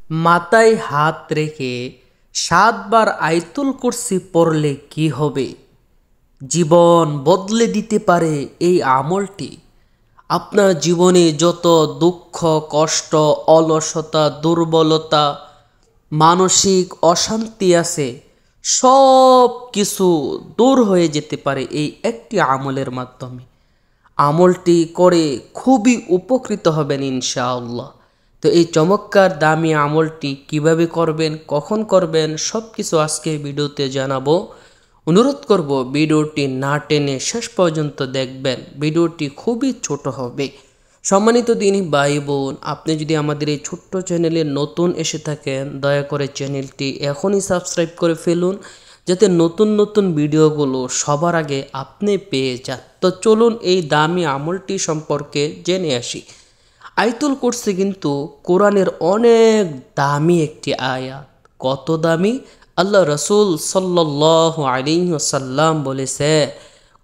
মাথায় হাত রেখে ৭ বার আয়াতুল কুরসি পড়লে কি হবে? জীবন বদলে দিতে পারে এই আমলটি। আপনার জীবনে যত দুঃখ, কষ্ট, অলসতা, দুর্বলতা, মানসিক অশান্তি আছে, সব কিছু দূর হয়ে যেতে পারে এই একটি আমলের মাধ্যমে। আমলটি করে খুবই উপকৃত হবেন ইনশাআল্লাহ। তো এই চমৎকার দামি আমলটি কিভাবে করবেন, কখন করবেন, সব কিছু আজকে ভিডিওতে জানাবো। অনুরোধ করব ভিডিওটি না টেনে শেষ পর্যন্ত দেখবেন। ভিডিওটি খুবই ছোট হবে। সম্মানিত দিনী ভাই বোন, আপনি যদি আমাদের এই ছোট্ট চ্যানেলে নতুন এসে থাকেন, দয়া করে চ্যানেলটি এখনই সাবস্ক্রাইব করে ফেলুন, যাতে নতুন নতুন ভিডিওগুলো সবার আগে আপনি পেয়ে যান। তো চলুন এই দামি আমলটি সম্পর্কে জেনে আসি। আয়াতুল কুরসি কিন্তু কোরআনের অনেক দামি একটি আয়াত। কত দামি? আল্লাহ রসুল সাল্লাল্লাহু আলাইহি ওয়াসাল্লাম বলেছে,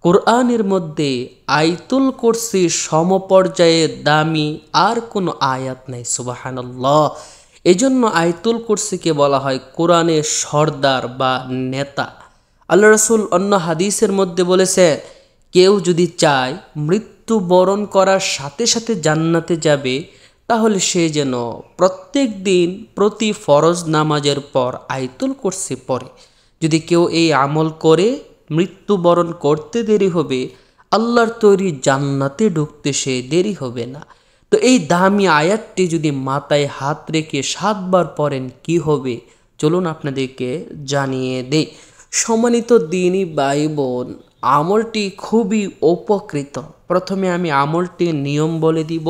কোরআনের মধ্যে আয়াতুল কুরসি সমপর্যায়ে দামি আর কোনো আয়াত নাই। সুবহানাল্লাহ। এজন্য আয়াতুল কুরসিকে বলা হয় কোরআনের সর্দার বা নেতা। আল্লাহ রসুল অন্য হাদিসের মধ্যে বলেছে, কেউ যদি চায় মৃত্যুবরণ করার সাথে সাথে জান্নাতে যাবে, তাহলে সে যেন প্রত্যেক দিন প্রতি ফরজ নামাজের পর আয়াতুল কুরসি পড়ে। যদি কেউ এই আমল করে মৃত্যুবরণ করতে দেরি হবে, আল্লাহর তৈরি জান্নাতে ঢুকতে সে দেরি হবে না। তো এই দামি আয়াতটি যদি মাথায় হাত রেখে ৭ বার পড়েন কি হবে, চলুন আপনাদেরকে জানিয়ে দেই। সম্মানিত দিনী ভাই বোন, আমলটি খুবই উপকৃত। প্রথমে আমি আমলটির নিয়ম বলে দিব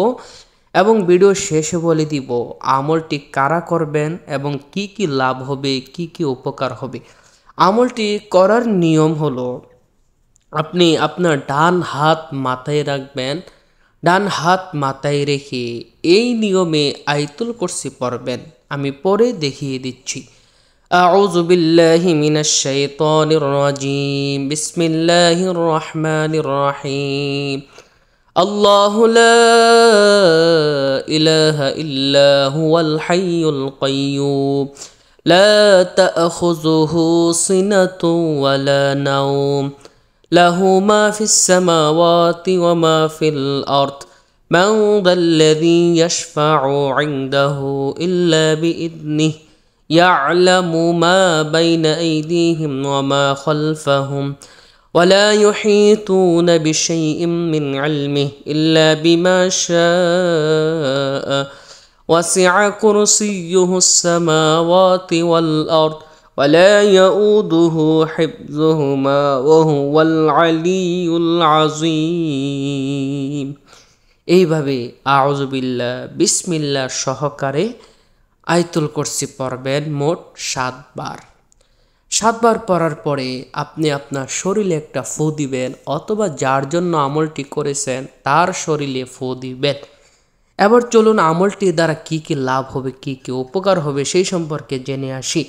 এবং ভিডিও শেষে বলে দিব আমলটি কারা করবেন এবং কি কি লাভ হবে, কি কি উপকার হবে। আমলটি করার নিয়ম হলো, আপনি আপনার ডান হাত মাথায় রাখবেন। ডান হাত মাথায় রেখে এই নিয়মে আয়াতুল কুরসি পড়বেন। আমি পড়ে দেখিয়ে দিচ্ছি। আউযু বিল্লাহি মিনাশ শাইতানির রাজিম। বিসমিল্লাহির রহমানির রহিম। আল্লাহু লা ইলাহা ইল্লা হুয়াল হাইয়ুল কাইয়্যুম লা তা'খুযুহু সিনাতুন ওয়া লা নাওম লাহু মা ফিস সামাওয়াতি ওয়া মা ফিল আরদ মান যাল্লাযী ইয়াশফা'ু 'ইনদাহু ইল্লা বিইذনিহি ইয়া'লামু মা বাইনা আইদিহিম ওয়া মা খালফাহুম ولا يحيطون بشيء من علمه إلا بما شاء وسع كرسيه السماوات والأرض ولا يؤوده حفظهما وهو العلي العظيم। এইভাবে আউযু বিল্লাহ বিসমিল্লাহ সহকারে আয়াতুল কুরসি পড়বেন মোট ৭ বার। ৭ বার পড়ার পরে আপনি আপনার শরীরে একটা ফু দিবেন, অথবা যার জন্য আমলটি করেছেন তার শরীরে ফু দিবেন। এবার চলুন আমলটির দ্বারা কি কি লাভ হবে, কি কি উপকার হবে সেই সম্পর্কে জেনে আসি।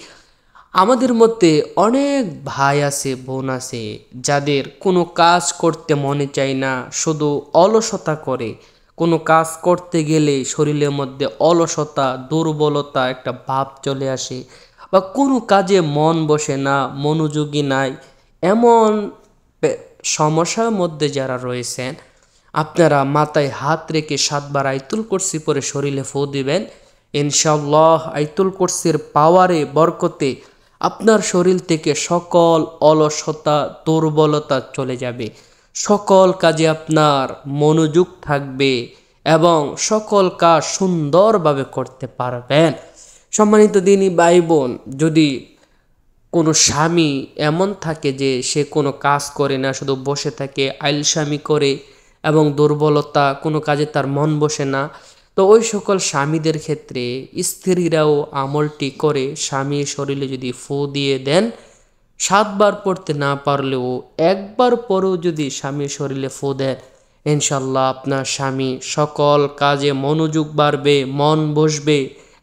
আমাদের মধ্যে অনেক ভাই আছে, বোন আছে, যাদের কোনো কাজ করতে মনে চায় না, শুধু অলসতা করে। কোনো কাজ করতে গেলে শরীরের মধ্যে অলসতা, দুর্বলতা একটা ভাব চলে আসে, বা কোনো কাজে মন বসে না, মনোযোগী নাই। এমন সমস্যার মধ্যে যারা রয়েছেন, আপনারা মাথায় হাত রেখে ৭ বার আয়াতুল কুরসি পড়ে শরীরে ফু দিবেন। ইনশাআল্লাহ আয়াতুল কুরসির পাওয়ারে, বরকতে আপনার শরীর থেকে সকল অলসতা, দুর্বলতা চলে যাবে। সকল কাজে আপনার মনোযোগ থাকবে এবং সকল কাজ সুন্দরভাবে করতে পারবেন। সম্মানিত দিনী ভাই বোন, যদি কোনো স্বামী এমন থাকে যে সে কোনো কাজ করে না, শুধু বসে থাকে, আইলস্বামী করে এবং দুর্বলতা, কোনো কাজে তার মন বসে না, তো ওই সকল স্বামীদের ক্ষেত্রে স্ত্রীরাও আমলটি করে স্বামীর শরীরে যদি ফু দিয়ে দেন, ৭ বার পড়তে না পারলেও একবার পরেও যদি স্বামীর শরীরে ফু দেন, ইনশাল্লাহ আপনার স্বামী সকল কাজে মনোযোগ বাড়বে, মন বসবে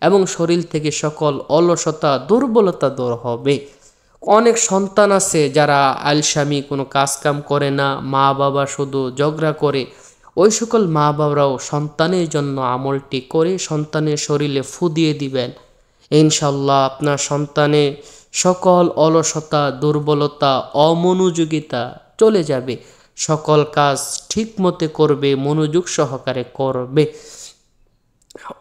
এবং শরীর থেকে সকল অলসতা, দুর্বলতা দূর হবে। অনেক সন্তান আছে যারা আলস্বামী, কোনো কাজ কাম করে না, মা বাবা শুধু ঝগড়া করে। ওই সকল মা বাবারাও সন্তানের জন্য আমলটি করে সন্তানের শরীরে ফু দিয়ে দিবেন। ইনশাল্লাহ আপনার সন্তানে সকল অলসতা, দুর্বলতা, অমনোযোগিতা চলে যাবে। সকল কাজ ঠিকমতো করবে, মনোযোগ সহকারে করবে।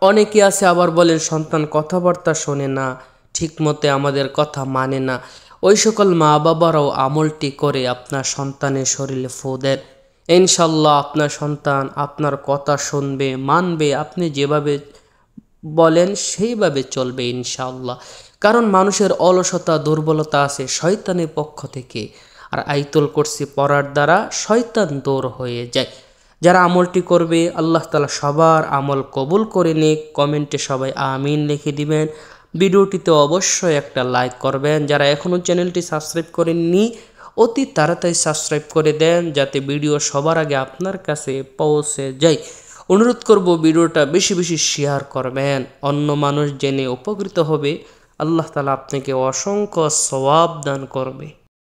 অনেকে আছে আবার বলেন সন্তান কথাবার্তা শোনে না, ঠিকমতো আমাদের কথা মানে না। ওই সকল মা বাবারাও আমলটি করে আপনার সন্তানের শরীরে ফু দেন। ইনশাল্লাহ আপনার সন্তান আপনার কথা শুনবে, মানবে, আপনি যেভাবে বলেন সেইভাবে চলবে ইনশাআল্লাহ। কারণ মানুষের অলসতা, দুর্বলতা আছে শয়তানের পক্ষ থেকে, আর আয়াতুল কুরসি পড়ার দ্বারা শয়তান দূর হয়ে যায়। যারা আমলটি করবে আল্লাহ তাআলা সবার আমল কবুল করে নিক। কমেন্টে সবাই আমিন লিখে দিবেন। ভিডিওটিতে অবশ্যই একটা লাইক করবেন। যারা এখনও চ্যানেলটি সাবস্ক্রাইব করেননি অতি তাড়াতাড়ি সাবস্ক্রাইব করে দেন, যাতে ভিডিও সবার আগে আপনার কাছে পৌঁছে যায়। অনুরোধ করব ভিডিওটা বেশি বেশি শেয়ার করবেন, অন্য মানুষ জেনে উপকৃত হবে। আল্লাহ তাআলা আপনাকে অসংখ্য সওয়াব দান করবে।